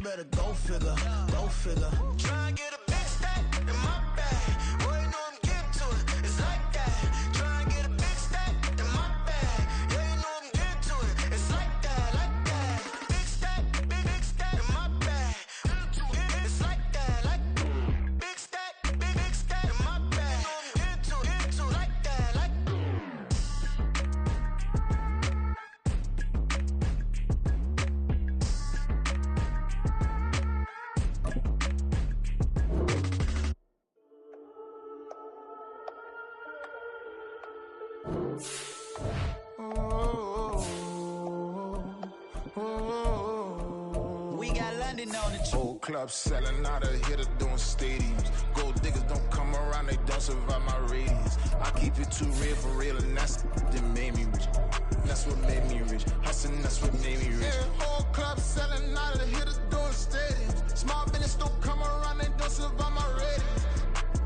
better go figure, go figure. Try and get a big stack in my bag. Boy, you know I'm getting to it. It's like that. Try and get a big stack in my bag. Yeah, you know I'm getting to it. It's like that, like that. Big stack in my bag. It's like that, like big stack in my bag. You know I'm getting to it, like that, like. We got London on the Whole club selling out of hitter doing stadiums. Gold diggers don't come around, they don't survive my radius. I keep it too real for real, and that's that made me rich. That's what made me rich. Hustling, that's what made me rich. Yeah, whole club selling out of hitters doing stadiums. Small business don't come around, they don't survive my radius.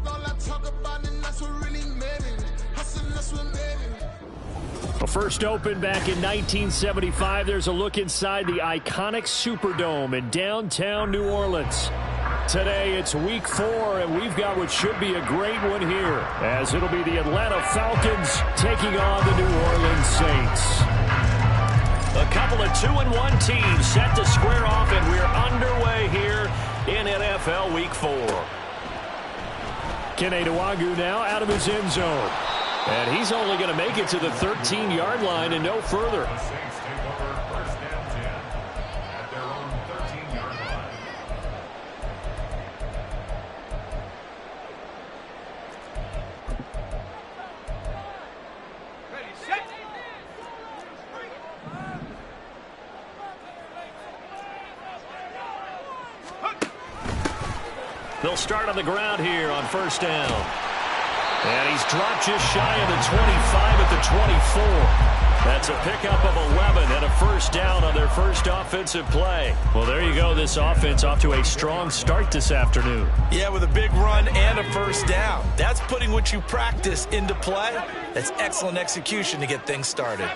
All I talk about, and that's what really made me rich. Hustling, that's what made me rich. Well, first opened back in 1975. There's a look inside the iconic Superdome in downtown New Orleans. Today, it's week 4, and we've got what should be a great one here, as it'll be the Atlanta Falcons taking on the New Orleans Saints. A couple of 2-1 teams set to square off, and we're underway here in NFL Week 4. Kene Nwangwu now out of his end zone. And he's only going to make it to the 13-yard line and no further. They'll start on the ground here on first down. And he's dropped just shy of the 25 at the 24. That's a pickup of 11 and a first down on their first offensive play. Well, there you go. This offense off to a strong start this afternoon. Yeah, with a big run and a first down. That's putting what you practice into play. That's excellent execution to get things started.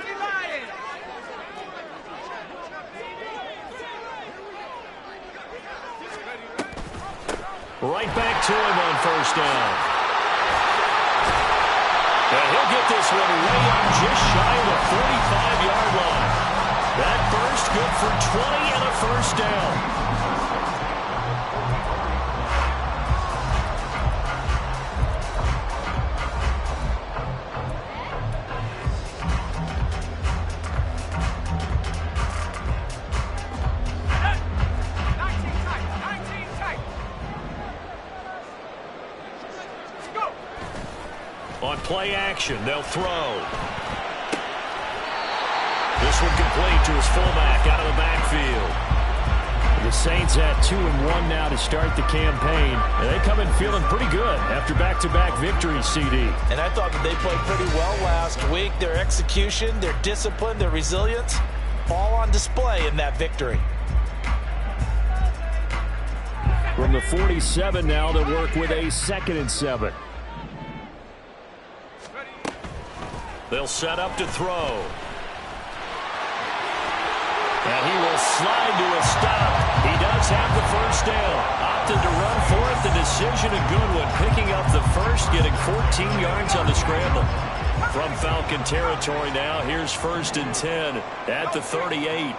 Right back to him on first down. And he'll get this one way up just shy of the 45-yard line. That burst good for 20 and a first down. On play action, they'll throw. This one complete to his fullback out of the backfield. The Saints at 2-1 now to start the campaign. And they come in feeling pretty good after back-to-back victories, CD. And I thought that they played pretty well last week. Their execution, their discipline, their resilience, all on display in that victory. From the 47 now, they'll work with a 2nd and 7. They'll set up to throw. And he will slide to a stop. He does have the first down. Opted to run for it. The decision a good one. Picking up the first, getting 14 yards on the scramble. From Falcon territory now, here's 1st and 10 at the 38.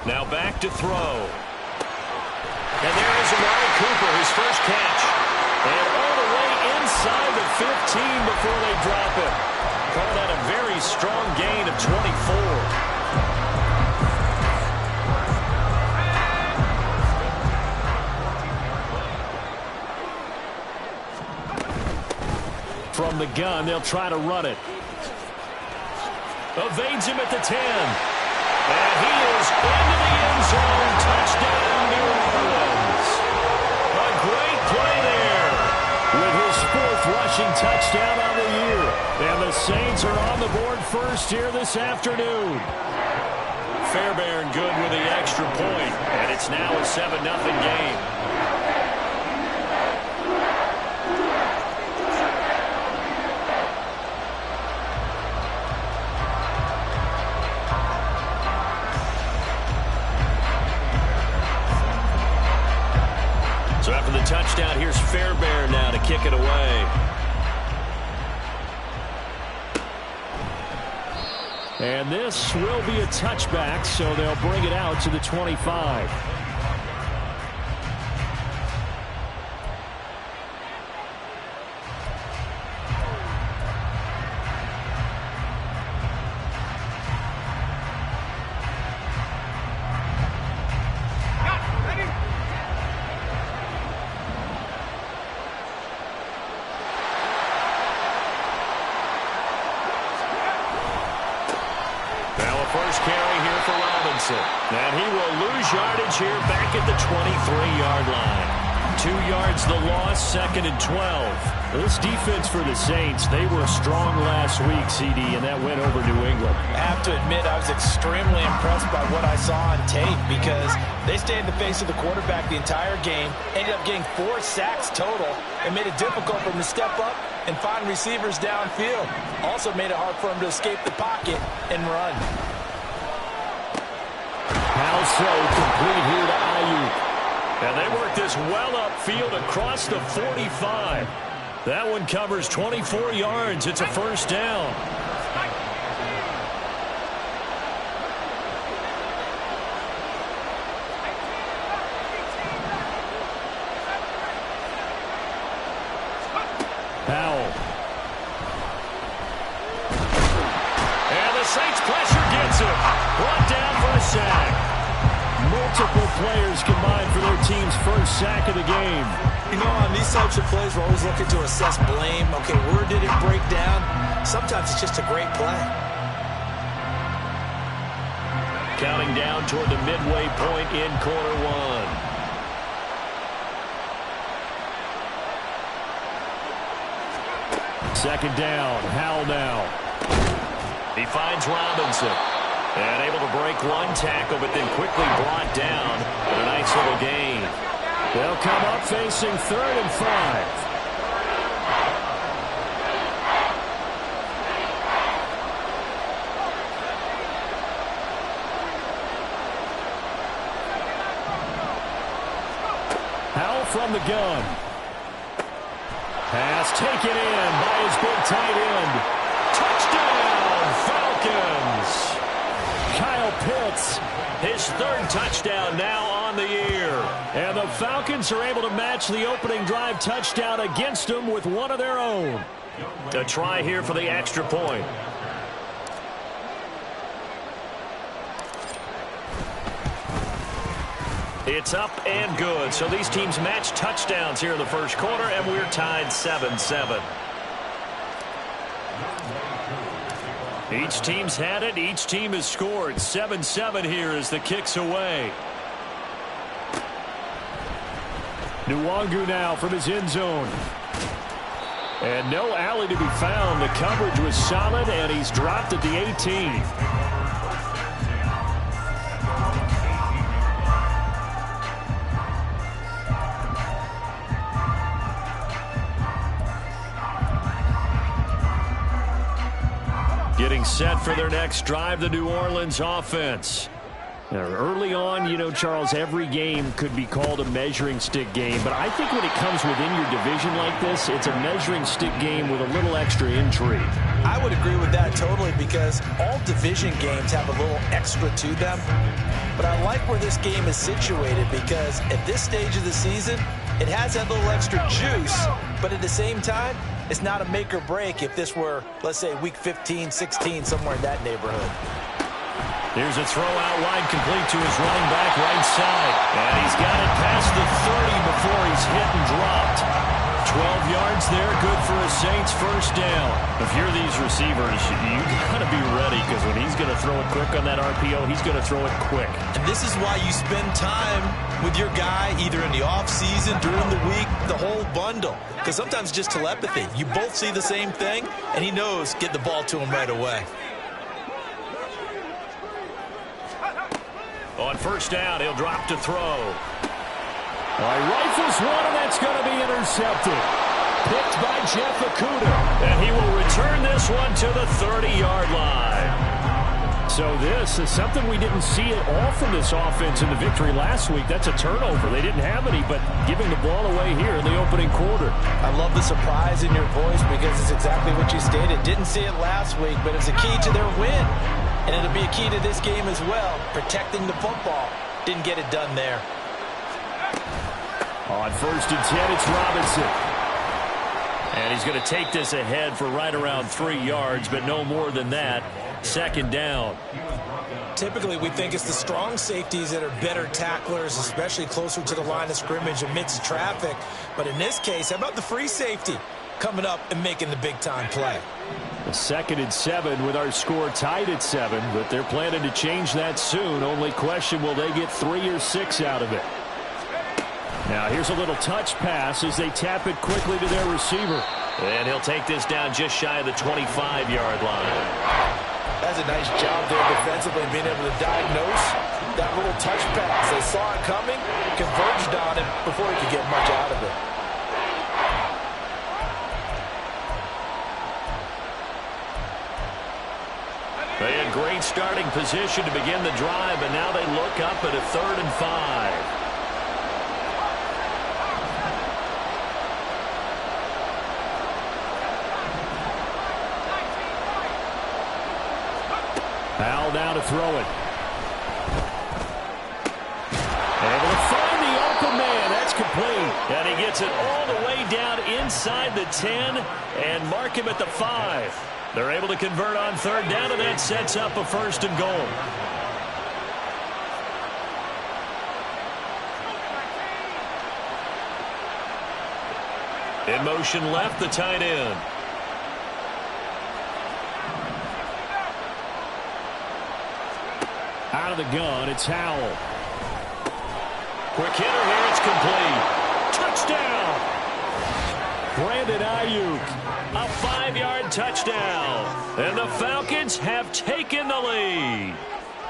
Now back to throw. And there is Amari Cooper, his first catch. And all the way inside the 15 before they drop him. Call that a very strong gain of 24. From the gun, they'll try to run it. Evades him at the 10. And he is into the end zone. Touchdown, New Orleans. A great play there with his 4th rushing touchdown on the year. And the Saints are on the board first here this afternoon. Fairbairn good with the extra point, and it's now a 7-0 game. touchdown. Here's Fairbairn now to kick it away. And this will be a touchback, so they'll bring it out to the 25. First carry here for Robinson. And he will lose yardage here back at the 23-yard line. 2 yards the loss, 2nd and 12. This defense for the Saints, they were strong last week, CD, and that went over New England. I have to admit, I was extremely impressed by what I saw on tape because they stayed in the face of the quarterback the entire game, ended up getting 4 sacks total, and made it difficult for him to step up and find receivers downfield. Also made it hard for him to escape the pocket and run. Powell's throw complete here to Ayuk. And they work this well upfield across the 45. That one covers 24 yards. It's a first down. Powell. And the Saints pressure gets him. Brought down for a sack. Multiple players combined for their team's first sack of the game. You know, on these types of plays, we're always looking to assess blame. Okay, where did it break down? Sometimes it's just a great play. Counting down toward the midway point in quarter one. Second down, Howell now. He finds Robinson. And able to break one tackle, but then quickly brought down. But a nice little gain. They'll come up facing 3rd and 5. Howell from the gun. Pass taken in by his big tight end. Touchdown, Falcons! Kyle Pitts, his 3rd touchdown now on the year. And the Falcons are able to match the opening drive touchdown against them with one of their own. A try here for the extra point. It's up and good. So these teams match touchdowns here in the first quarter, and we're tied 7-7. Each team's had it. Each team has scored. 7-7 here as the kick's away. Nwangu now from his end zone. And no alley to be found. The coverage was solid, and he's dropped at the 18. Getting set for their next drive, the New Orleans offense. Now, early on, you know, Charles, every game could be called a measuring stick game. But I think when it comes within your division like this, it's a measuring stick game with a little extra intrigue. I would agree with that totally because all division games have a little extra to them. But I like where this game is situated because at this stage of the season, it has that little extra juice. But at the same time, it's not a make or break if this were, let's say, week 15, 16, somewhere in that neighborhood. Here's a throw out wide complete to his running back right side. And he's got it past the 30 before he's hit and dropped. 12 yards there, good for a Saints first down. If you're these receivers, you got to be ready because when he's going to throw it quick on that RPO, he's going to throw it quick. And this is why you spend time with your guy either in the offseason, during the week, the whole bundle. Because sometimes just telepathy. You both see the same thing, and he knows get the ball to him right away. On first down, he'll drop to throw. Rifles one, and that's going to be intercepted. Picked by Jeff Okudah. And he will return this one to the 30-yard line. So this is something we didn't see at all from this offense in the victory last week. That's a turnover. They didn't have any, but giving the ball away here in the opening quarter. I love the surprise in your voice because it's exactly what you stated. Didn't see it last week, but it's a key to their win. And it'll be a key to this game as well, protecting the football. Didn't get it done there. On 1st and 10, it's Robinson. And he's going to take this ahead for right around 3 yards, but no more than that. 2nd down. Typically, we think it's the strong safeties that are better tacklers, especially closer to the line of scrimmage amidst traffic. But in this case, how about the free safety coming up and making the big-time play? The 2nd and 7 with our score tied at 7, but they're planning to change that soon. Only question, will they get 3 or 6 out of it? Now here's a little touch pass as they tap it quickly to their receiver. And he'll take this down just shy of the 25-yard line. That's a nice job there defensively, being able to diagnose that little touch pass. They saw it coming, converged on it before he could get much out of it. They had great starting position to begin the drive, and now they look up at a 3rd and 5. Powell now to throw it. Able to find the open man. That's complete. And he gets it all the way down inside the 10 and mark him at the 5. They're able to convert on 3rd down, and that sets up a 1st and goal. In motion left, the tight end. Out of the gun, it's Howell. Quick hitter here, it's complete. Touchdown! Brandon Ayuk. A 5-yard touchdown. And the Falcons have taken the lead.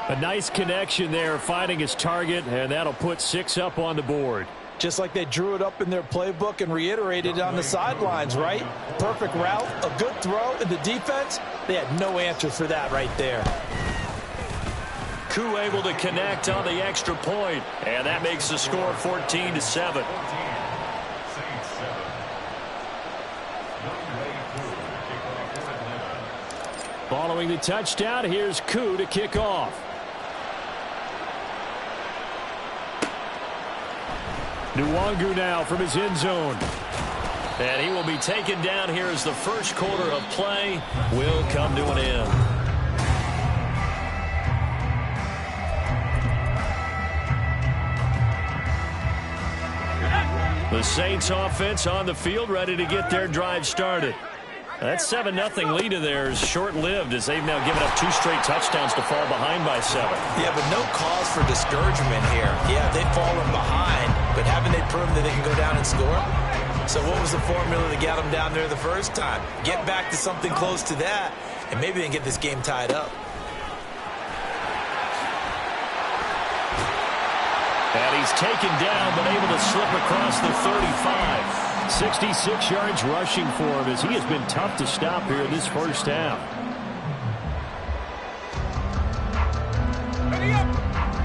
A nice connection there, finding his target, and that'll put 6 up on the board. Just like they drew it up in their playbook and reiterated on the sidelines, right? Perfect route, a good throw, and the defense, they had no answer for that right there. Koo able to connect on the extra point, and that makes the score 14-7. Following the touchdown, here's Koo to kick off. Nwangu now from his end zone. And he will be taken down here as the first quarter of play will come to an end. The Saints offense on the field, ready to get their drive started. That 7-0 lead of theirs short-lived as they've now given up 2 straight touchdowns to fall behind by 7. Yeah, but no cause for discouragement here. Yeah, they've fallen behind, but haven't they proven that they can go down and score? So what was the formula to get them down there the first time? Get back to something close to that, and maybe they can get this game tied up. And he's taken down, but able to slip across the 35. 66 yards rushing for him as he has been tough to stop here in this first half.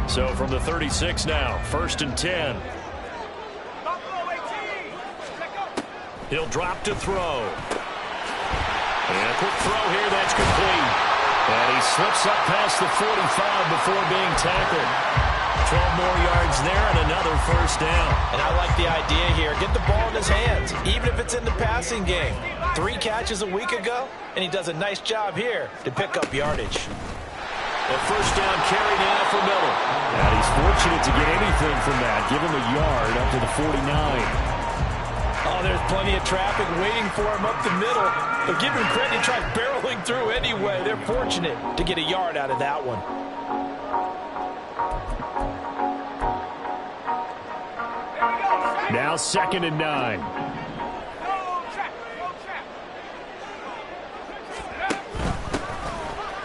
So from the 36 now, 1st and 10. He'll drop to throw. And a quick throw here, that's complete. And he slips up past the 45 before being tackled. 12 more yards there and another first down. And I like the idea here. Get the ball in his hands, even if it's in the passing game. 3 catches a week ago, and he does a nice job here to pick up yardage. A first down carry now for Miller. And he's fortunate to get anything from that. Give him a yard up to the 49. Oh, there's plenty of traffic waiting for him up the middle. But give him credit, he tried barreling through anyway. They're fortunate to get a yard out of that one. Now 2nd and 9.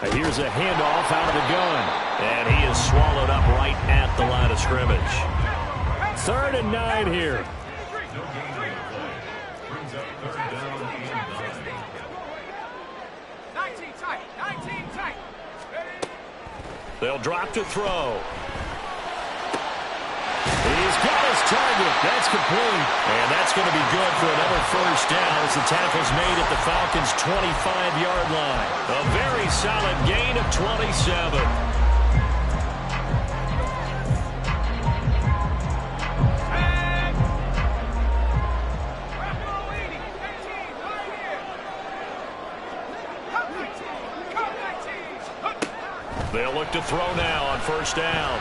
And here's a handoff out of the gun. And he is swallowed up right at the line of scrimmage. 3rd and 9 here. They'll drop to throw. He's got his target. That's complete. And that's going to be good for another first down as the tackle's made at the Falcons' 25-yard line. A very solid gain of 27. They'll look to throw now on first down.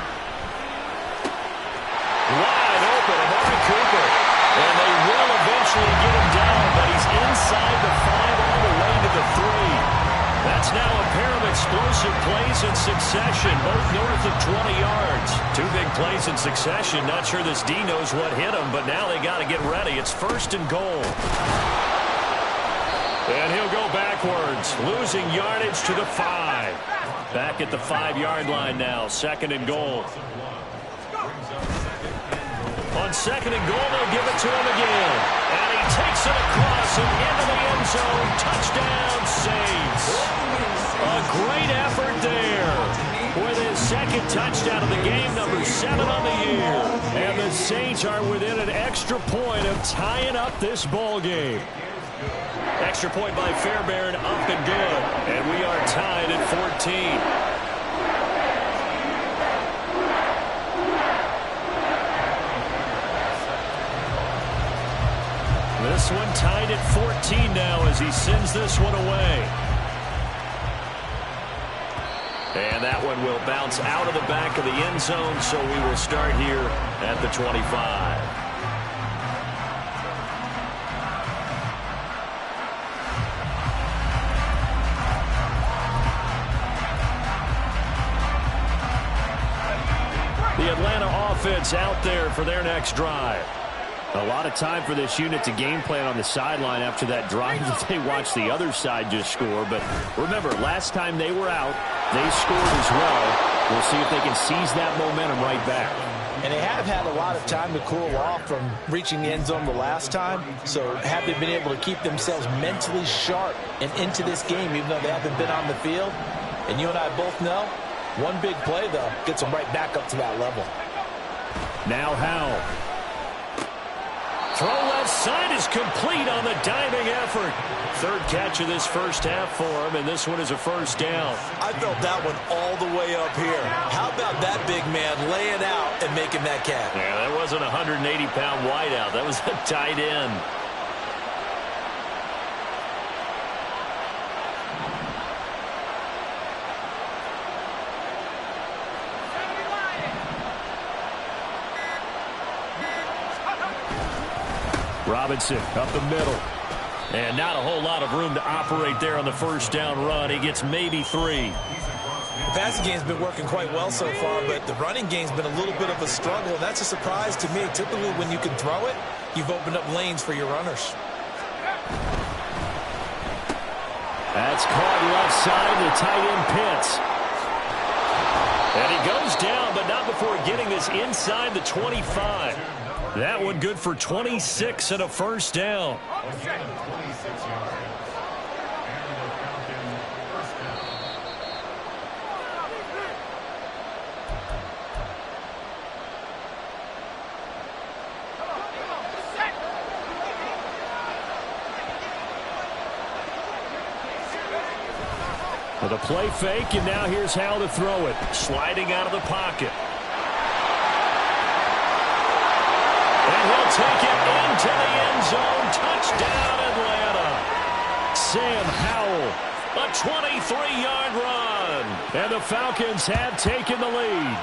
Wide open, Amari Cooper. And they will eventually get him down, but he's inside the 5 all the way to the 3. That's now a pair of explosive plays in succession, both north of 20 yards. 2 big plays in succession. Not sure this D knows what hit him, but now they got to get ready. It's first and goal. And he'll go backwards, losing yardage to the 5. Back at the 5-yard line now, second and goal. On second and goal, they'll give it to him again. And he takes it across and into the end zone. Touchdown, Saints. A great effort there with his second touchdown of the game, number 7 on the year. And the Saints are within an extra point of tying up this ball game. Extra point by Fairbairn, up and good. And we are tied at 14. This one tied at 14 now as he sends this one away. And that one will bounce out of the back of the end zone, so we will start here at the 25. The Atlanta offense out there for their next drive. A lot of time for this unit to game plan on the sideline after that drive that they watched the other side just score. But remember, last time they were out, they scored as well. We'll see if they can seize that momentum right back. And they have had a lot of time to cool off from reaching the end zone the last time. So have they been able to keep themselves mentally sharp and into this game, even though they haven't been on the field? And you and I both know, one big play, though, gets them right back up to that level. Now Howell. Throw left side is complete on the diving effort. Third catch of this first half for him, and this one is a first down. I felt that one all the way up here. How about that big man laying out and making that catch? Yeah, that wasn't a 180-pound wideout. That was a tight end. Robinson up the middle. And not a whole lot of room to operate there on the first down run. He gets maybe 3. The passing game's been working quite well so far, but the running game's been a little bit of a struggle, and that's a surprise to me. Typically, when you can throw it, you've opened up lanes for your runners. That's caught left side to tight end Pitts. And he goes down, but not before getting this inside the 25. That one good for 26 and a first down. With a play fake, and now here's how to throw it. Sliding out of the pocket. And he'll take it into the end zone. Touchdown, Atlanta. Sam Howell. A 23-yard run. And the Falcons have taken the lead.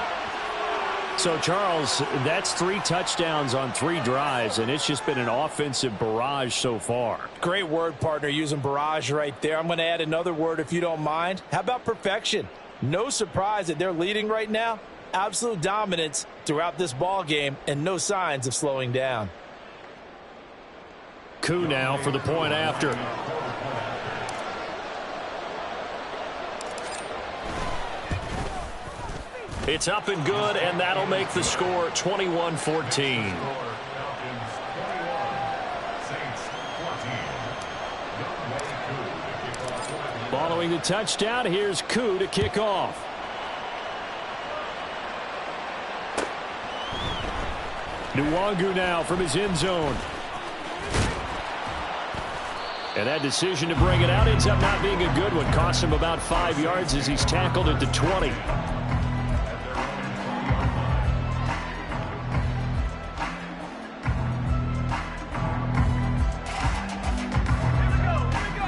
So, Charles, that's 3 touchdowns on 3 drives, and it's just been an offensive barrage so far. Great word, partner, using barrage right there. I'm going to add another word if you don't mind. How about perfection? No surprise that they're leading right now. Absolute dominance throughout this ball game and no signs of slowing down. Koo now for the point after. It's up and good, and that'll make the score 21-14. Following the touchdown, here's Koo to kick off. Nwangu now from his end zone. And that decision to bring it out ends up not being a good one. Costs him about 5 yards as he's tackled at the 20.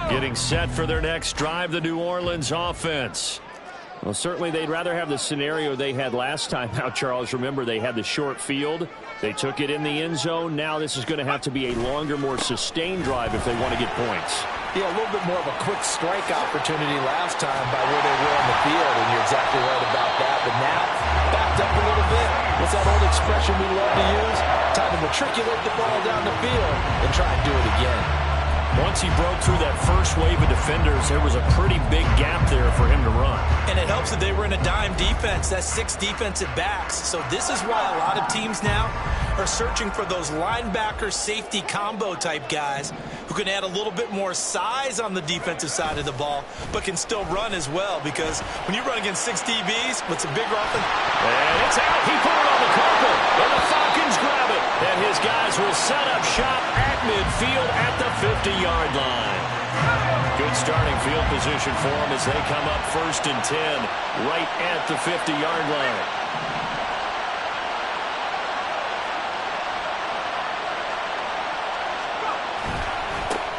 Getting set for their next drive, the New Orleans offense. Well, certainly they'd rather have the scenario they had last time out, Charles. Remember, they had the short field. They took it in the end zone. Now this is going to have to be a longer, more sustained drive if they want to get points. Yeah, a little bit more of a quick strike opportunity last time by where they were on the field, and you're exactly right about that. But now, backed up a little bit. What's that old expression we love to use? Time to matriculate the ball down the field and try and do it again. Once he broke through that first wave of defenders, there was a pretty big gap there for him to run. And it helps that they were in a dime defense. That's 6 defensive backs. So this is why a lot of teams now are searching for those linebacker safety combo type guys who can add a little bit more size on the defensive side of the ball, but can still run as well. Because when you run against 6 DBs, what's a big offense? And it's out. He put it on the carpet. And the Falcons grab it. And his guys will set up shop at midfield at the 50-yard line. Good starting field position for them as they come up 1st and 10 right at the 50-yard line.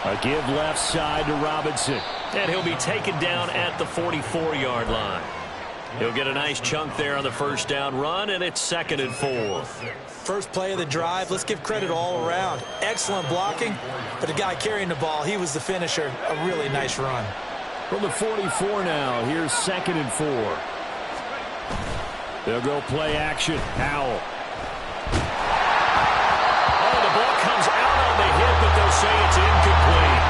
A give left side to Robinson. And he'll be taken down at the 44-yard line. He'll get a nice chunk there on the first down run, and it's 2nd and 4. First play of the drive, let's give credit all around. Excellent blocking, but the guy carrying the ball, he was the finisher. A really nice run. From the 44 now, here's 2nd and 4. They'll go play action. Howell. Oh, the ball comes out on the hit, but they'll say it's incomplete.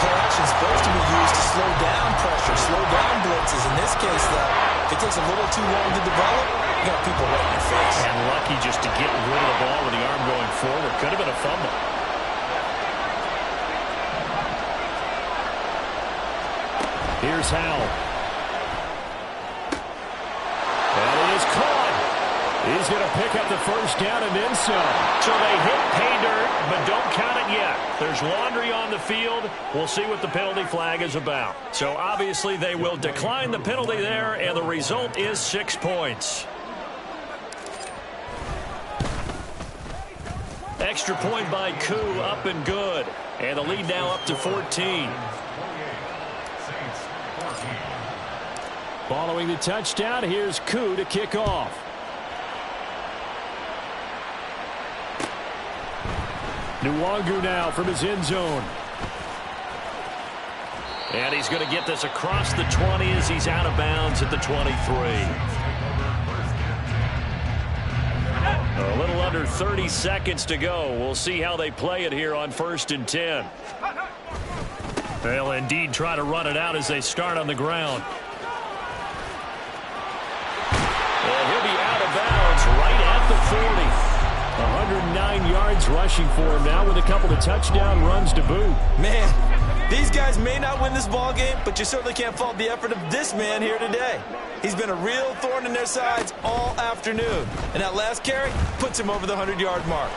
Play action is supposed to be used to slow down pressure, slow down blitzes. In this case, though, if it takes a little too long to develop, you got people right in your face. And lucky just to get rid of the ball with the arm going forward. Could have been a fumble. Here's Howell. And it is caught. He's going to pick up the first down and then some. So they hit pay dirt, but don't count it yet. There's laundry on the field. We'll see what the penalty flag is about. So obviously they will decline the penalty there, and the result is 6 points. Extra point by Koo, up and good. And the lead now up to 14. Following the touchdown, here's Koo to kick off. Nwangu now from his end zone. And he's going to get this across the 20 as he's out of bounds at the 23. A little under 30 seconds to go. We'll see how they play it here on 1st and 10. They'll indeed try to run it out as they start on the ground. And he'll be out of bounds right at the 40. 109 yards rushing for him now with a couple of touchdown runs to boot. Man, these guys may not win this ball game, but you certainly can't fault the effort of this man here today. He's been a real thorn in their sides all afternoon. And that last carry puts him over the 100-yard mark.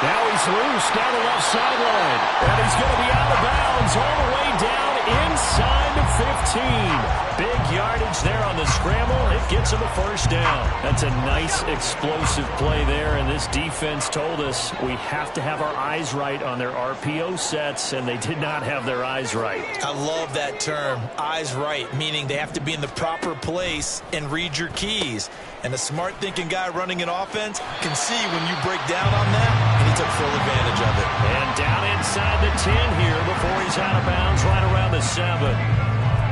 Now he's loose down the left sideline. And he's going to be out of bounds all the way down inside the 15. Big yardage there on the scramble. It gets him a first down. That's a nice explosive play there, and this defense told us we have to have our eyes right on their RPO sets, and they did not have their eyes right. I love that term, eyes right, meaning they have to be in the proper place and read your keys. And a smart thinking guy running an offense can see when you break down on that, and he took full advantage of it. And down inside the 10 here before he's out of bounds right around the 7.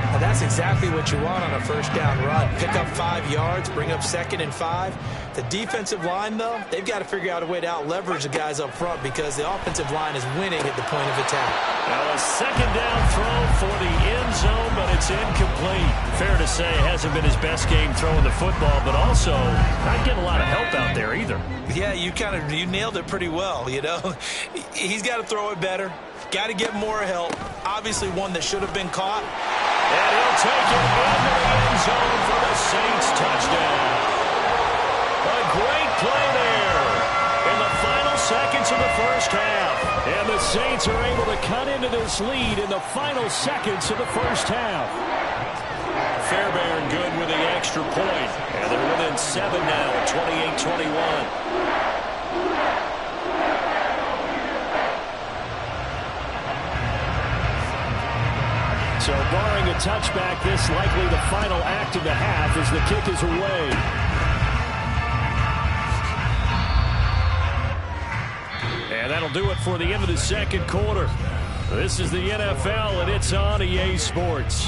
Now that's exactly what you want on a first down run. Pick up 5 yards, bring up 2nd and 5. The defensive line, though, they've got to figure out a way to out-leverage the guys up front because the offensive line is winning at the point of attack. Now a 2nd down throw for the end zone, but it's incomplete. Fair to say it hasn't been his best game throwing the football, but also not getting a lot of help out there either. Yeah, you nailed it pretty well, you know. He's got to throw it better. Got to get more help. Obviously one that should have been caught. And he'll take it into the end zone for the Saints touchdown. Hornets are able to cut into this lead in the final seconds of the first half. Fairbairn good with the extra point. And they're within 7 now at 28-21. So barring a touchback, this likely the final act of the half as the kick is away. And that'll do it for the end of the second quarter. This is the NFL, and it's on EA Sports.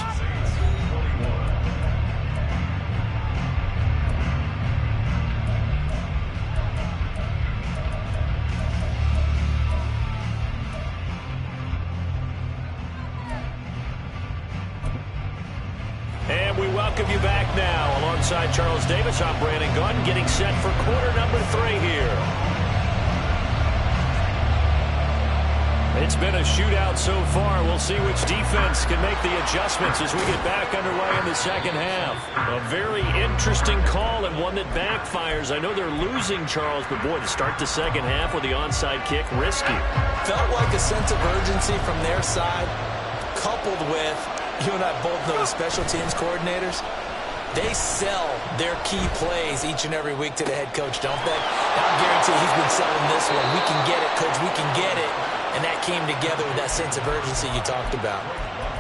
And we welcome you back now. Alongside Charles Davis, I'm Brandon Gunn, getting set for quarter number 3 here. It's been a shootout so far. We'll see which defense can make the adjustments as we get back underway in the second half. A very interesting call and one that backfires. I know they're losing, Charles, but boy, to start the second half with the onside kick, risky. Felt like a sense of urgency from their side, coupled with, you and I both know the special teams coordinators, they sell their key plays each and every week to the head coach, don't they? And I guarantee he's been selling this one. We can get it, coach, we can get it. And that came together with that sense of urgency you talked about.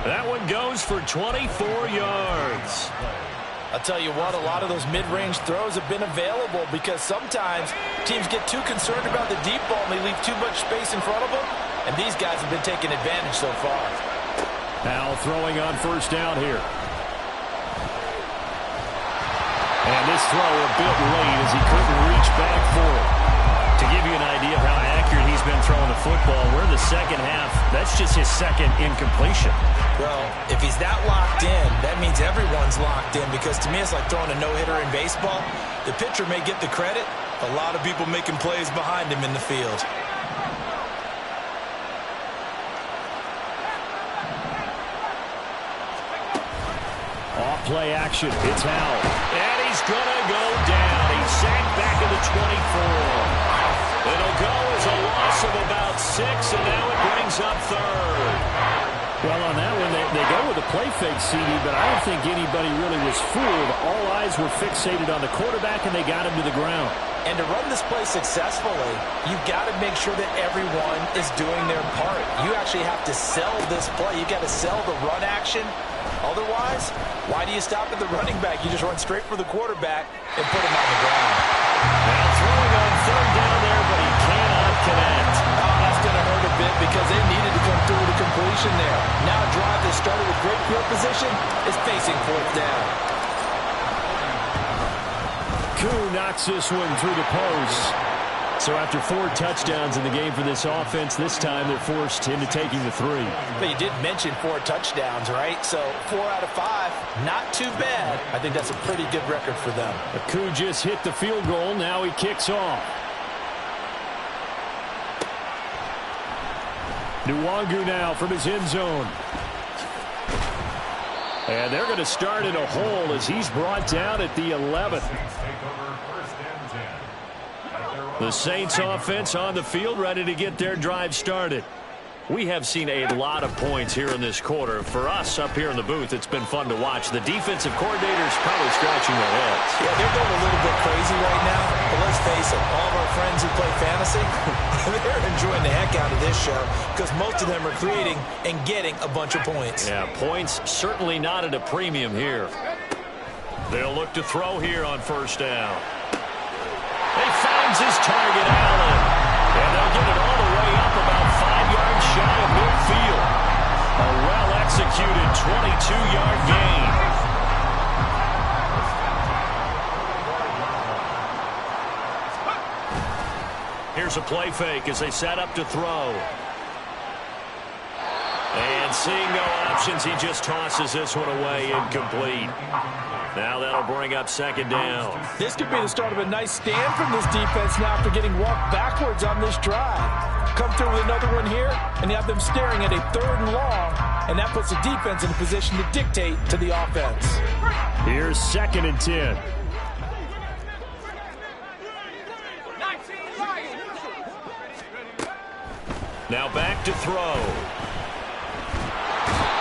That one goes for 24 yards. I'll tell you what, a lot of those mid-range throws have been available because sometimes teams get too concerned about the deep ball and they leave too much space in front of them. And these guys have been taking advantage so far. Now throwing on first down here. And this throw a bit late as he couldn't reach back for it. To give you an idea of how accurate he's been throwing the football, we're in the second half. That's just his second incompletion. Well, if he's that locked in, that means everyone's locked in because to me it's like throwing a no-hitter in baseball. The pitcher may get the credit, a lot of people making plays behind him in the field. Off play action. It's Howell. And he's going to go down. He's sacked back at the 24. It'll go as a loss of about 6, and now it brings up third. Well, on that one, they go with a play fake, CD, but I don't think anybody really was fooled. All eyes were fixated on the quarterback, and they got him to the ground. And to run this play successfully, you've got to make sure that everyone is doing their part. You actually have to sell this play. You've got to sell the run action. Otherwise, why do you stop at the running back? You just run straight for the quarterback and put him on the ground. Now throwing on third down there, but he cannot connect. Oh, that's going to hurt a bit because they needed to come through with a completion there. Now a drive that started with great field position is facing fourth down. Koo knocks this one through the post. So after 4 touchdowns in the game for this offense, this time they're forced into taking the 3. But you did mention 4 touchdowns, right? So 4 out of 5, not too bad. I think that's a pretty good record for them. Koo just hit the field goal. Now he kicks off. Nwangu now from his end zone. And they're going to start in a hole as he's brought down at the 11th. The Saints offense on the field, ready to get their drive started. We have seen a lot of points here in this quarter. For us up here in the booth, it's been fun to watch. The defensive coordinators probably scratching their heads. Yeah, they're going a little bit crazy right now. But let's face it, all of our friends who play fantasy, they're enjoying the heck out of this show because most of them are creating and getting a bunch of points. Yeah, points certainly not at a premium here. They'll look to throw here on first down. He finds his target, Allen. And they'll get it all the way up about 5 yards shy of midfield. A well-executed 22-yard gain. Here's a play fake as they set up to throw. And seeing no options, he just tosses this one away, incomplete. Now that'll bring up second down. This could be the start of a nice stand from this defense now after getting walked backwards on this drive. Come through with another one here, and you have them staring at a 3rd and long, and that puts the defense in a position to dictate to the offense. Here's 2nd and 10. Now back to throw.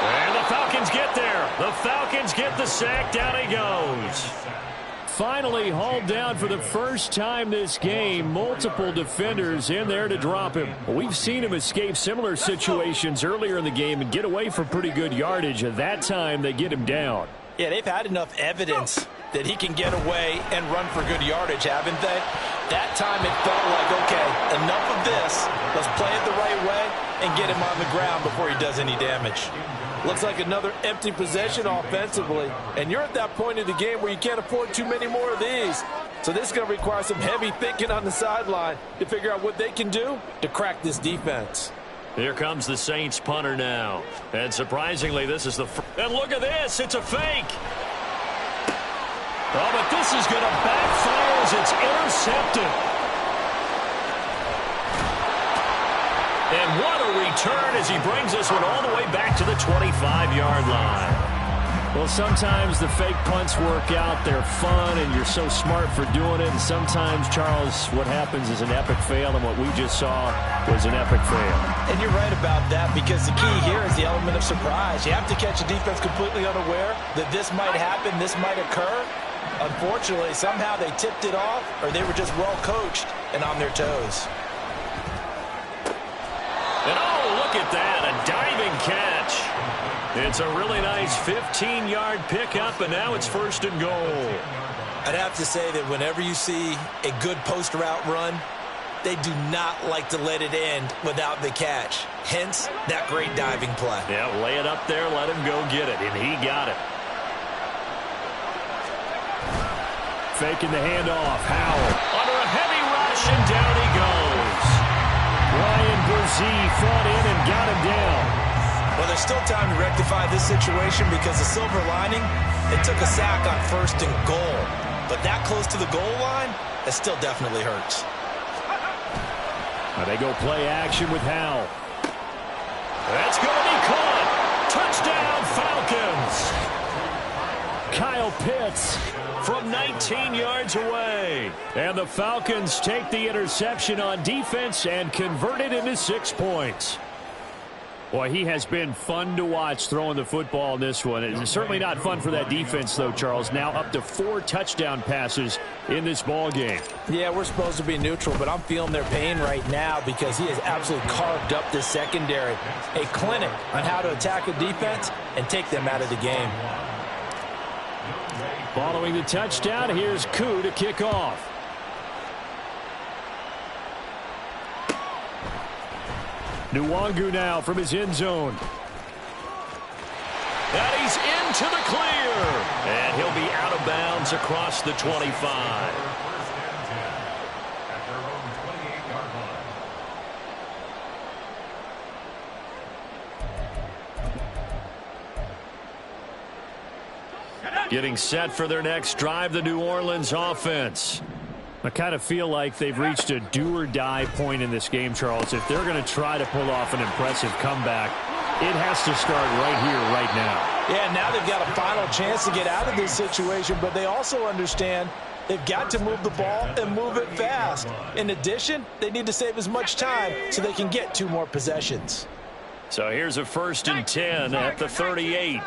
And the Falcons get there. The Falcons get the sack. Down he goes. Finally hauled down for the first time this game. Multiple defenders in there to drop him. We've seen him escape similar situations earlier in the game and get away for pretty good yardage. At that time, they get him down. Yeah, they've had enough evidence that he can get away and run for good yardage, haven't they? That time it felt like, okay, enough of this. Let's play it the right way and get him on the ground before he does any damage. Looks like another empty possession offensively. And you're at that point in the game where you can't afford too many more of these. So this is going to require some heavy thinking on the sideline to figure out what they can do to crack this defense. Here comes the Saints punter now. And surprisingly, this is the... And look at this. It's a fake. Oh, but this is going to backfire as it's intercepted. And what a return as he brings this one all the way back to the 25-yard line. Well, sometimes the fake punts work out. They're fun, and you're so smart for doing it. And sometimes, Charles, what happens is an epic fail, and what we just saw was an epic fail. And you're right about that, because the key here is the element of surprise. You have to catch a defense completely unaware that this might happen, this might occur. Unfortunately, somehow they tipped it off, or they were just well coached and on their toes. And oh, look at that, a diving catch. It's a really nice 15-yard pickup, and now it's 1st and goal. I'd have to say that whenever you see a good post route run, they do not like to let it end without the catch. Hence, that great diving play. Yeah, lay it up there, let him go get it, and he got it. Faking the handoff. Howell. Under a heavy rush, and down he goes. Ryan Brzee fought in and got him down. Well, there's still time to rectify this situation because the silver lining, it took a sack on 1st and goal. But that close to the goal line, that still definitely hurts. Now they go play action with Howell. That's going to be caught. Touchdown, Falcons. Kyle Pitts from 19 yards away. And the Falcons take the interception on defense and convert it into 6 points. Boy, he has been fun to watch throwing the football in this one. It's certainly not fun for that defense, though, Charles. Now up to 4 touchdown passes in this ball game. Yeah, we're supposed to be neutral, but I'm feeling their pain right now because he has absolutely carved up this secondary. A clinic on how to attack a defense and take them out of the game. Following the touchdown, here's Koo to kick off. Nwangu now from his end zone. And he's into the clear. And he'll be out of bounds across the 25. Getting set for their next drive, the New Orleans offense. I kind of feel like they've reached a do-or-die point in this game, Charles. If they're going to try to pull off an impressive comeback, it has to start right here, right now. Yeah, now they've got a final chance to get out of this situation, but they also understand they've got to move the ball and move it fast. In addition, they need to save as much time so they can get 2 more possessions. So here's a 1st and 10 at the 38.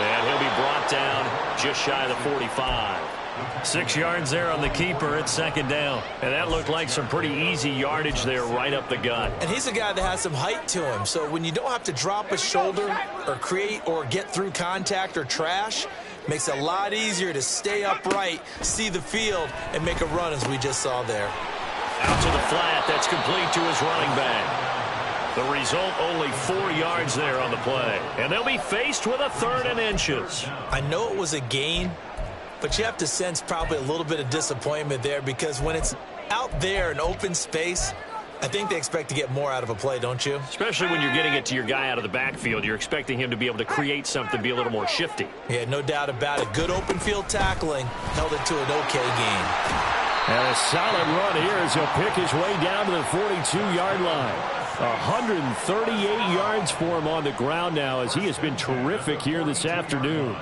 And he'll be brought down just shy of the 45. 6 yards there on the keeper at 2nd down. And that looked like some pretty easy yardage there right up the gut. And he's a guy that has some height to him. So when you don't have to drop a shoulder or create or get through contact or trash, makes it a lot easier to stay upright, see the field, and make a run as we just saw there. Out to the flat. That's complete to his running back. The result, only 4 yards there on the play. And they'll be faced with a 3rd and inches. I know it was a gain, but you have to sense probably a little bit of disappointment there because when it's out there in open space, I think they expect to get more out of a play, don't you? Especially when you're getting it to your guy out of the backfield. You're expecting him to be able to create something, be a little more shifty. Yeah, no doubt about it. Good open field tackling held it to an okay gain. And a solid run here as he'll pick his way down to the 42-yard line. 138 yards for him on the ground now as he has been terrific here this afternoon.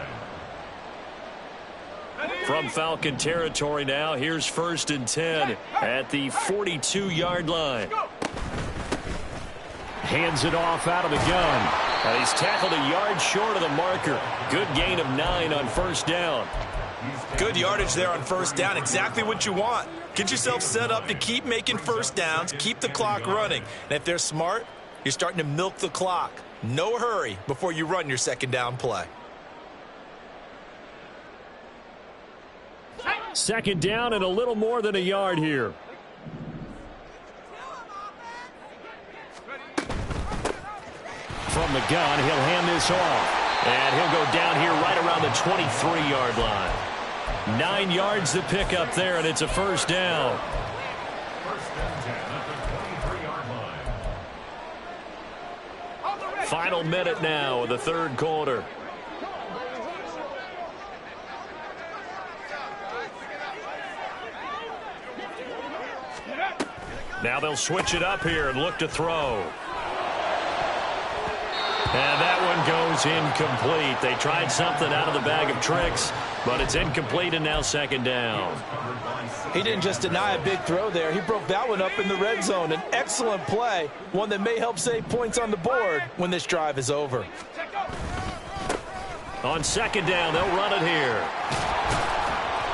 From Falcon territory now, here's 1st and 10 at the 42-yard line. Hands it off out of the gun. And he's tackled a yard short of the marker. Good gain of 9 on 1st down. Good yardage there on 1st down. Exactly what you want. Get yourself set up to keep making 1st downs, keep the clock running. And if they're smart, you're starting to milk the clock. No hurry before you run your 2nd down play. 2nd down and a little more than a yard here. From the gun, he'll hand this off. And he'll go down here right around the 23-yard line. 9 yards to pick up there, and it's a 1st down. Final minute now of the 3rd quarter. Now they'll switch it up here and look to throw. And that one goes incomplete. They tried something out of the bag of tricks, but it's incomplete and now 2nd down. He didn't just deny a big throw there. He broke that one up in the red zone. An excellent play, one that may help save points on the board when this drive is over. On 2nd down, they'll run it here.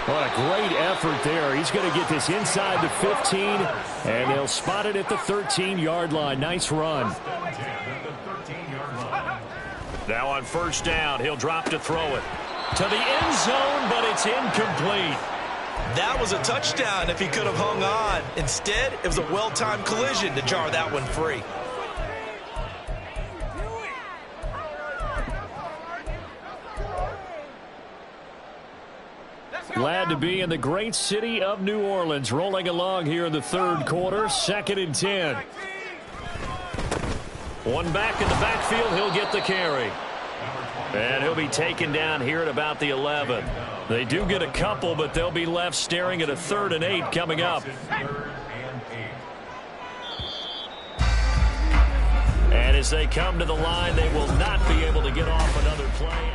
What a great effort there. He's going to get this inside the 15, and they'll spot it at the 13-yard line. Nice run. Now on 1st down, he'll drop to throw it. To the end zone, but it's incomplete. That was a touchdown if he could have hung on. Instead, it was a well-timed collision to jar that one free. Glad to be in the great city of New Orleans. Rolling along here in the 3rd quarter. 2nd and 10. One back in the backfield. He'll get the carry. And he'll be taken down here at about the 11. They do get a couple, but they'll be left staring at a 3rd and 8 coming up. And as they come to the line, they will not be able to get off another play.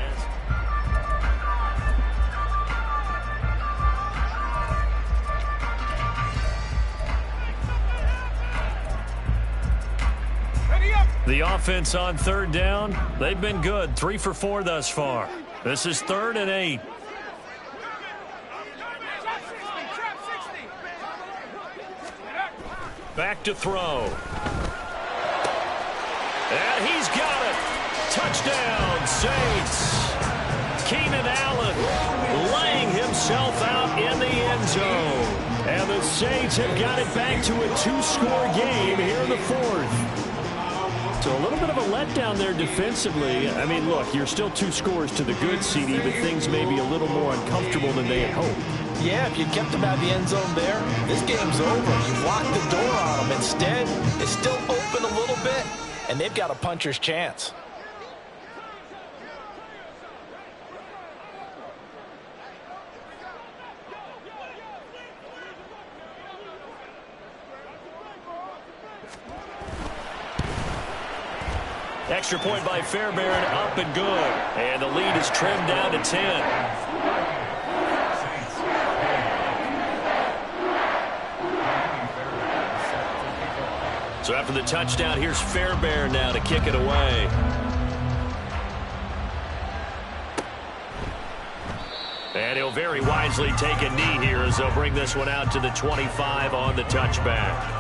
The offense on 3rd down, they've been good. 3 for 4 thus far. This is 3rd and 8. Back to throw. And he's got it. Touchdown, Saints. Keenan Allen laying himself out in the end zone. And the Saints have got it back to a 2-score game here in the 4th. So a little bit of a letdown there defensively. I mean, look, you're still 2 scores to the good, CD, but things may be a little more uncomfortable than they had hoped. Yeah, if you kept him out of the end zone there, this game's over. You've locked the door on him. Instead, it's still open a little bit, and they've got a puncher's chance. Extra point by Fairbairn, up and good. And the lead is trimmed down to 10. So after the touchdown, here's Fairbairn now to kick it away. And he'll very wisely take a knee here as they'll bring this one out to the 25 on the touchback.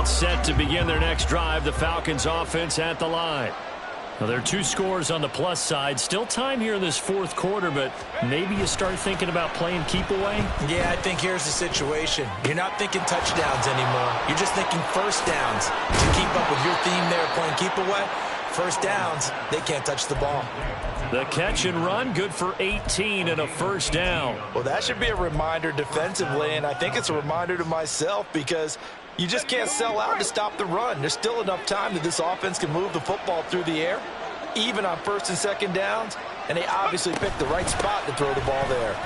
Set to begin their next drive. The Falcons offense at the line. Now, there are 2 scores on the plus side. Still time here in this 4th quarter, but maybe you start thinking about playing keep away? Yeah, I think here's the situation. You're not thinking touchdowns anymore. You're just thinking 1st downs. To keep up with your theme there, playing keep away, 1st downs, they can't touch the ball. The catch and run, good for 18 and a 1st down. Well, that should be a reminder defensively, and I think it's a reminder to myself because you just can't sell out to stop the run. There's still enough time that this offense can move the football through the air, even on 1st and 2nd downs, and they obviously picked the right spot to throw the ball there.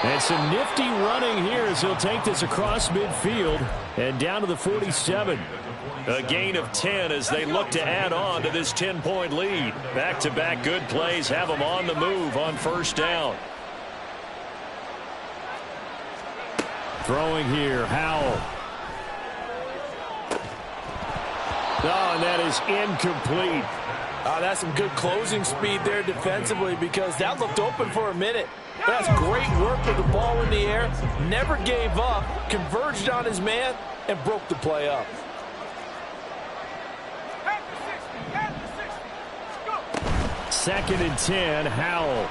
And some nifty running here as he'll take this across midfield and down to the 47. A gain of 10 as they look to add on to this 10-point lead. Back-to-back good plays have them on the move on first down. Throwing here, Howell. Oh, and that is incomplete. That's some good closing speed there defensively because that looked open for a minute. That's great work with the ball in the air. Never gave up, converged on his man, and broke the play up. Second and 10, Howell.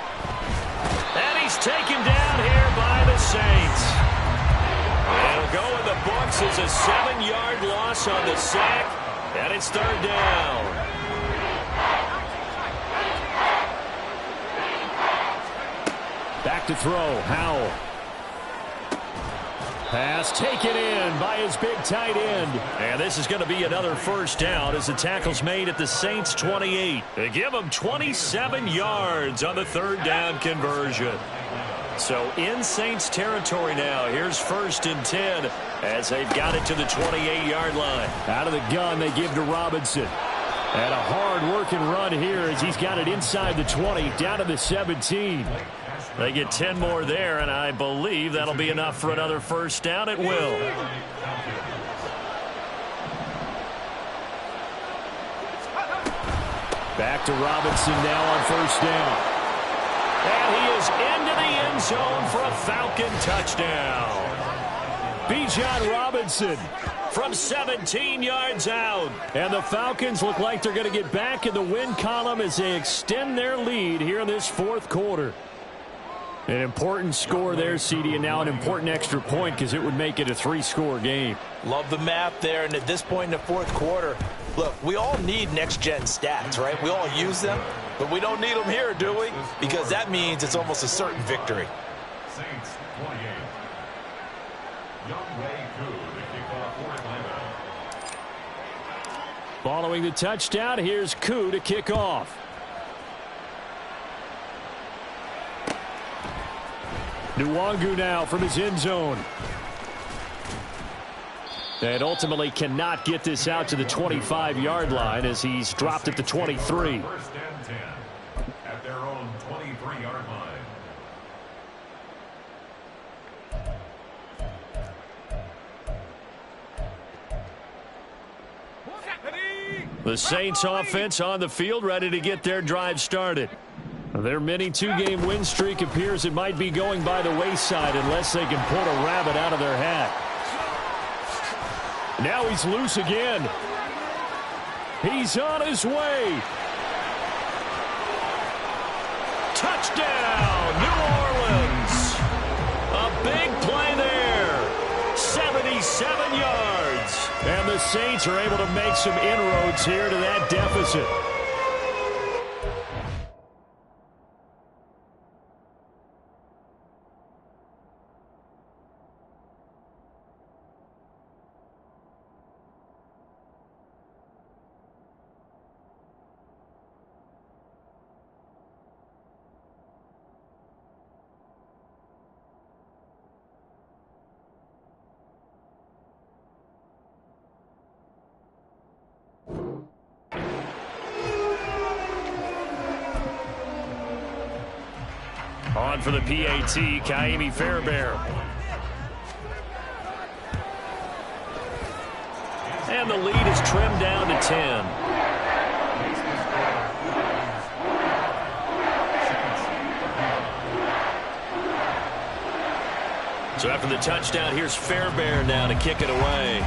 And he's taken down here by the Saints. It'll go in the books as a 7-yard loss on the sack, and it's third down. Back to throw, Howell. Pass taken in by his big tight end. And this is going to be another first down as the tackle's made at the Saints' 28. They give them 27 yards on the third down conversion. So in Saints territory now. Here's first and 10 as they've got it to the 28-yard line. Out of the gun, they give to Robinson. And a hard-working run here as he's got it inside the 20, down to the 17. They get 10 more there, and I believe that'll be enough for another first down. It will. Back to Robinson now on first down. And he is into the end zone for a Falcon touchdown. Bijan Robinson from 17 yards out. And the Falcons look like they're going to get back in the win column as they extend their lead here in this fourth quarter. An important score there, CD, and now an important extra point because it would make it a 3-score game. Love the math there, and at this point in the fourth quarter, look, we all need next-gen stats, right? We all use them, but we don't need them here, do we? Because that means it's almost a certain victory. Saints 28. Younghoe Koo to kick off for Atlanta. Following the touchdown, here's Koo to kick off. Nwangu now from his end zone. And ultimately cannot get this out to the 25-yard line as he's dropped at the 23. First and 10 at their own 23-yard line. The Saints offense on the field, ready to get their drive started. Their mini 2-game win streak appears it might be going by the wayside unless they can pull a rabbit out of their hat. Now he's loose again. He's on his way. Touchdown, New Orleans. A big play there. 77 yards. And the Saints are able to make some inroads here to that deficit. On for the PAT, Ka'imi Fairbairn. And the lead is trimmed down to 10. So after the touchdown, here's Fairbairn now to kick it away.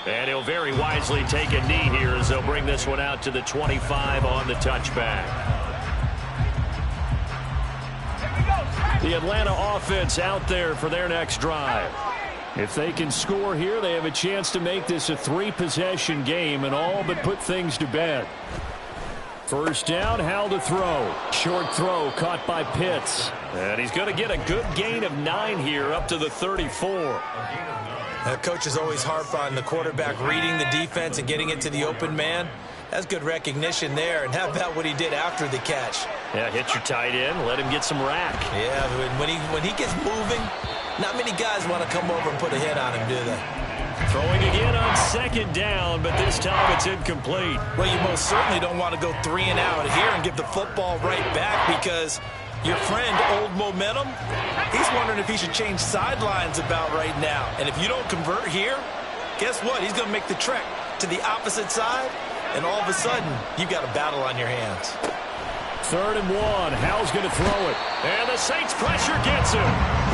And he'll very wisely take a knee here as they'll bring this one out to the 25 on the touchback. The Atlanta offense out there for their next drive. If they can score here, they have a chance to make this a 3-possession game and all but put things to bed. First down, Howell to throw. Short throw caught by Pitts. And he's going to get a good gain of 9 here up to the 34. Coaches always harp on the quarterback reading the defense and getting it to the open man. That's good recognition there. And how about what he did after the catch? Yeah, hit your tight end, let him get some rack. Yeah, when he gets moving, not many guys want to come over and put a hit on him, do they? Throwing again on second down, but this time it's incomplete. Well, you most certainly don't want to go 3 and out here and give the football right back, because your friend, Old Momentum, he's wondering if he should change sidelines about right now. And if you don't convert here, guess what? He's going to make the trek to the opposite side, and all of a sudden, you've got a battle on your hands. 3rd and 1. Howell's going to throw it. And the Saints pressure gets him.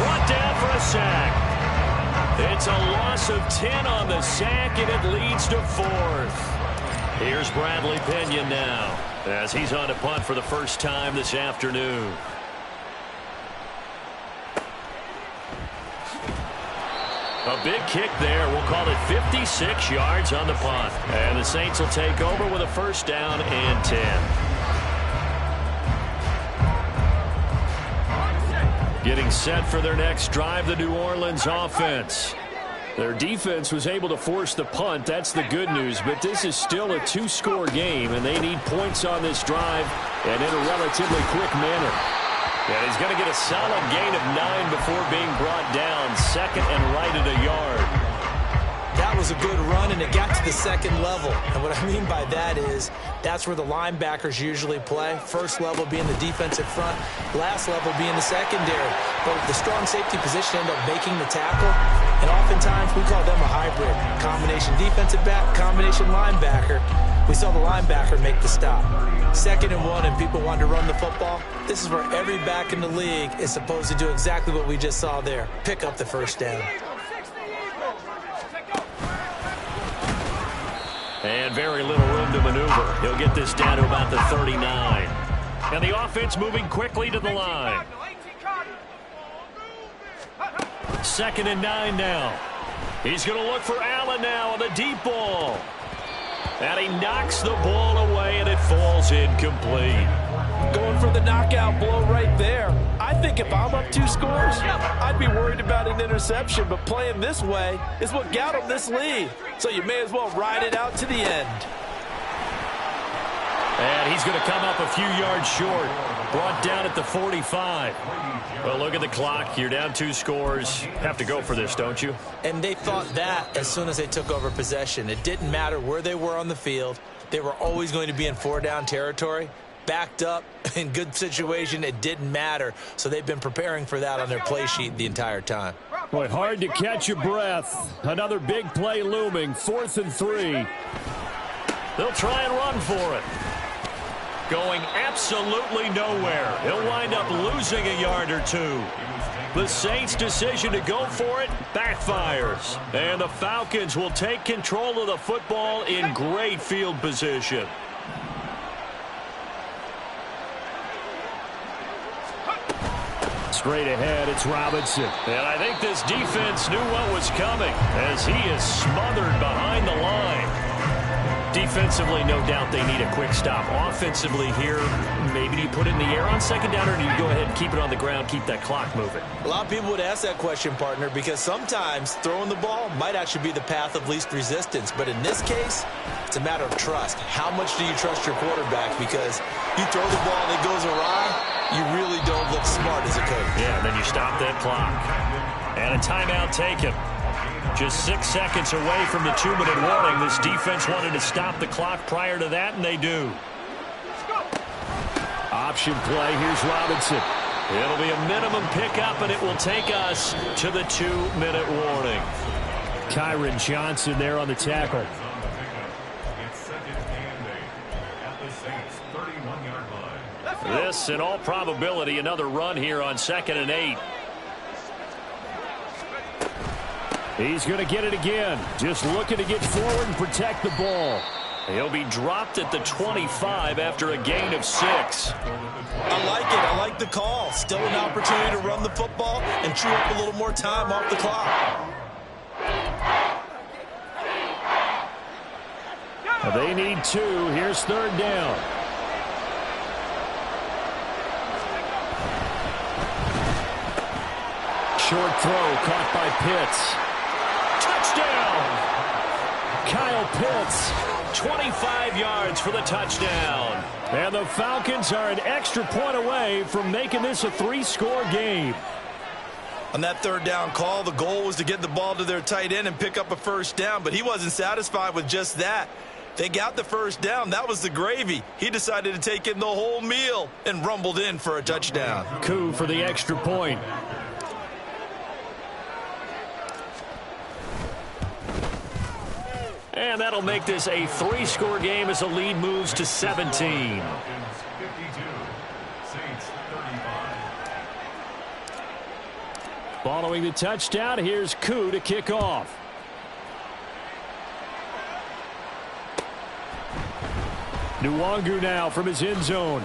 Brought down for a sack. It's a loss of 10 on the sack, and it leads to 4th. Here's Bradley Pinion now, as he's on a punt for the first time this afternoon. A big kick there. We'll call it 56 yards on the punt. And the Saints will take over with a first down and 10. Getting set for their next drive, the New Orleans offense. Their defense was able to force the punt. That's the good news. But this is still a 2-score game, and they need points on this drive and in a relatively quick manner. And he's going to get a solid gain of 9 before being brought down. Second and right at a yard. That was a good run, and it got to the second level. And what I mean by that is that's where the linebackers usually play. First level being the defensive front, last level being the secondary. But the strong safety position ended up making the tackle, and oftentimes we call them a hybrid. Combination defensive back, combination linebacker. We saw the linebacker make the stop. 2nd and 1, and people wanted to run the football. This is where every back in the league is supposed to do exactly what we just saw there. Pick up the first down. And very little room to maneuver. He'll get this down to about the 39. And the offense moving quickly to the line. 2nd and 9 now. He's going to look for Allen now on the deep ball. And he knocks the ball away, and it falls incomplete. Going for the knockout blow right there. I think if I'm up 2 scores, I'd be worried about an interception, but playing this way is what got him this lead. So you may as well ride it out to the end. And he's going to come up a few yards short. Brought down at the 45. Well, look at the clock. You're down 2 scores. Have to go for this, don't you? And they thought that as soon as they took over possession. It didn't matter where they were on the field. They were always going to be in 4-down territory. Backed up, in good situation, it didn't matter. So they've been preparing for that on their play sheet the entire time. Boy, hard to catch your breath. Another big play looming. 4th and 3. They'll try and run for it. Going absolutely nowhere. He'll wind up losing a yard or 2. The Saints' decision to go for it backfires. And the Falcons will take control of the football in great field position. Straight ahead, it's Robinson. And I think this defense knew what was coming as he is smothered behind the line. Defensively, no doubt they need a quick stop. Offensively here, maybe do you put it in the air on 2nd down, or do you go ahead and keep it on the ground, keep that clock moving? A lot of people would ask that question, partner, because sometimes throwing the ball might actually be the path of least resistance. But in this case, it's a matter of trust. How much do you trust your quarterback? Because you throw the ball and it goes awry, you really don't look smart as a coach. Yeah, and then you stop that clock. And a timeout taken. Just 6 seconds away from the 2-minute warning. This defense wanted to stop the clock prior to that, and they do. Option play. Here's Robinson. It'll be a minimum pickup, and it will take us to the 2-minute warning. Kyron Johnson there on the tackle. This, in all probability, another run here on 2nd and 8. He's going to get it again. Just looking to get forward and protect the ball. He'll be dropped at the 25 after a gain of 6. I like it. I like the call. Still an opportunity to run the football and chew up a little more time off the clock. They need 2. Here's 3rd down. Short throw caught by Pitts. Touchdown! Kyle Pitts 25 yards for the touchdown. And the Falcons are an extra point away from making this a 3-score game. On that third down call, the goal was to get the ball to their tight end and pick up a first down, but he wasn't satisfied with just that. They got the first down. That was the gravy. He decided to take in the whole meal and rumbled in for a touchdown. Koo for the extra point. And that'll make this a 3-score game as the lead moves to 17. 52, Saints 35. Following the touchdown, here's Koo to kick off. Nwangu now from his end zone.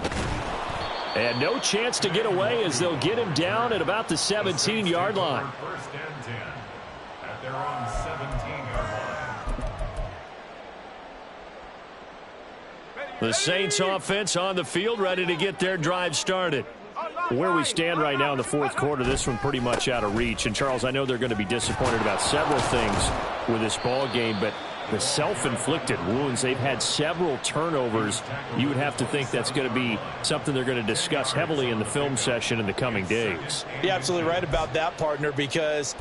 And no chance to get away as they'll get him down at about the 17-yard line. First and 10 at their own 17-yard line. The Saints offense on the field, ready to get their drive started. Where we stand right now in the fourth quarter, this one pretty much out of reach. And, Charles, I know they're going to be disappointed about several things with this ball game, but the self-inflicted wounds, they've had several turnovers. You would have to think that's going to be something they're going to discuss heavily in the film session in the coming days. You're absolutely right about that, partner, because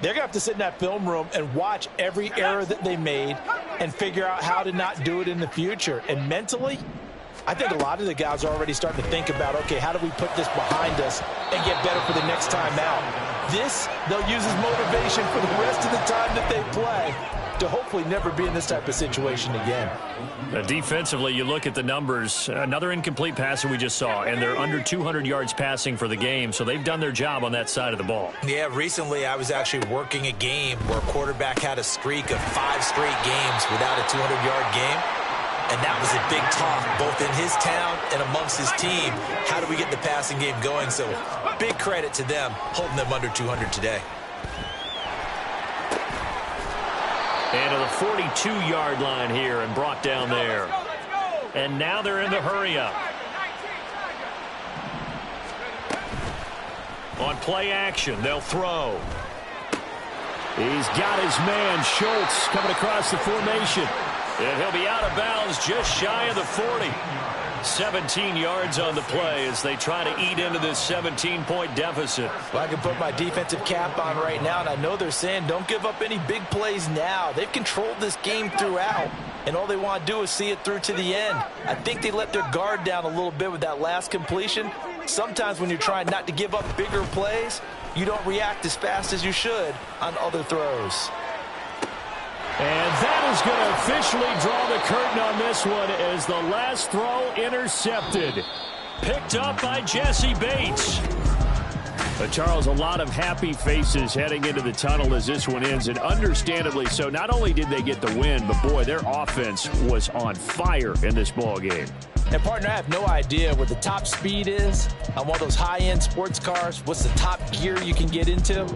they're going to have to sit in that film room and watch every error that they made and figure out how to not do it in the future. And mentally, I think a lot of the guys are already starting to think about, okay, how do we put this behind us and get better for the next time out? This, they'll use as motivation for the rest of the time that they play to hopefully never be in this type of situation again. Defensively, you look at the numbers. Another incomplete passer we just saw, and they're under 200 yards passing for the game, so they've done their job on that side of the ball. Yeah, recently I was actually working a game where a quarterback had a streak of 5 straight games without a 200-yard game. And that was a big talk, both in his town and amongst his team. How do we get the passing game going? So big credit to them, holding them under 200 today. And to the 42-yard line here and brought down there. And now they're in the hurry-up. On play action, they'll throw. He's got his man, Schultz, coming across the formation. And he'll be out of bounds just shy of the 40. 17 yards on the play as they try to eat into this 17-point deficit. Well, I can put my defensive cap on right now, and I know they're saying don't give up any big plays now. They've controlled this game throughout, and all they want to do is see it through to the end. I think they let their guard down a little bit with that last completion. Sometimes when you're trying not to give up bigger plays, you don't react as fast as you should on other throws. And that is going to officially draw the curtain on this one as the last throw intercepted. Picked up by Jesse Bates. But Charles, a lot of happy faces heading into the tunnel as this one ends, and understandably so. Not only did they get the win, but boy, their offense was on fire in this ball game. And partner, I have no idea what the top speed is on one of those high-end sports cars. What's the top gear you can get into?